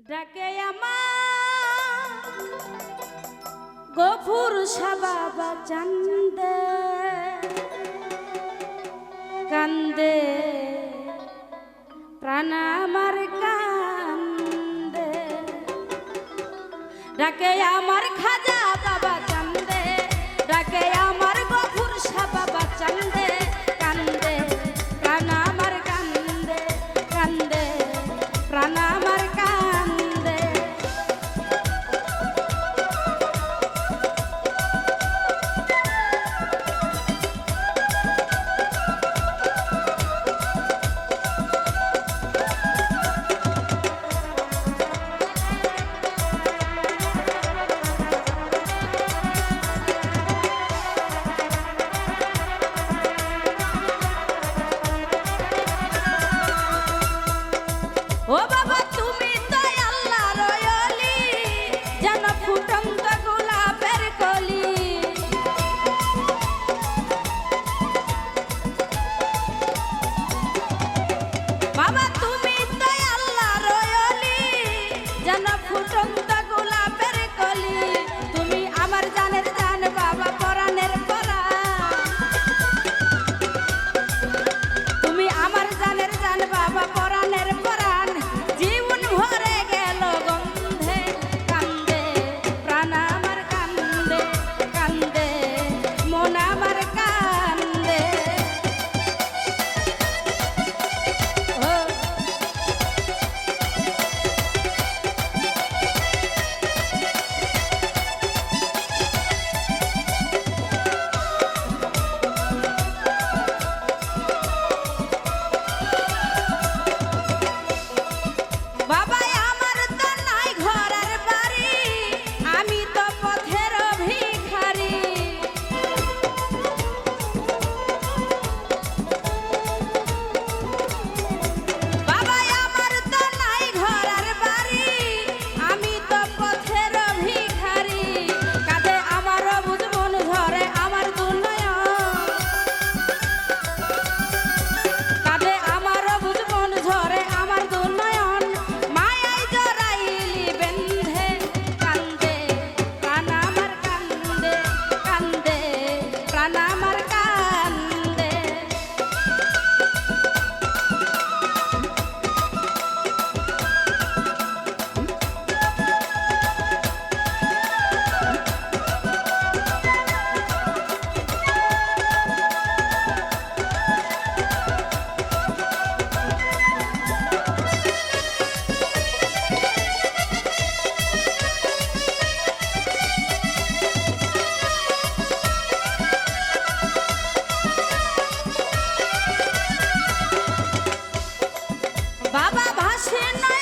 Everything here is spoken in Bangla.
ডাকে আমার গফুর সাবাবা চান্দে কান্দে প্রাণ আমার কান্দে ডাকে আমার খাজা বাবা চান্দে ডাকে আমার গফুর সাবাবা চান্দে কান্দে প্রাণ আমার কান্দে কান্দে প্রাণ আমার কান্দে ও বাবা তুমি তো আল্লাহর ওলি যেন ফুটন্ত গোলাপের কলি বাবা তুমি তো আল্লাহর ওলি যেন ফুটন্ত গোলাপের কলি তুমি আমার জানের জান বাবা পরাণের পরাণ তুমি আমার জানের জান বাবা পরাণের পরাণ জীবন ভরে গেল গন্ধে কান্দে প্রাণ আমার কান্দে কান্দে মন আমার কান্দে ও বাবা আমার তো নাই ঘর আর বাড়ি আমি তো পথের ভিখারি বাবা আমার তো নাই ঘর আর বাড়ি আমি তো পথের ভিখারি কাঁধে আমার বুঝ মন ধরে আমার দুনয়ন কাঁধে আমার বুঝ মন ধরে আমার দুনয়ন মায়ায় জড়াইলি বেন্ধে কান্দে প্রাণ আমার কান্দে কান্দে প্রাণ আমার কান্দে বাবা ভাসে না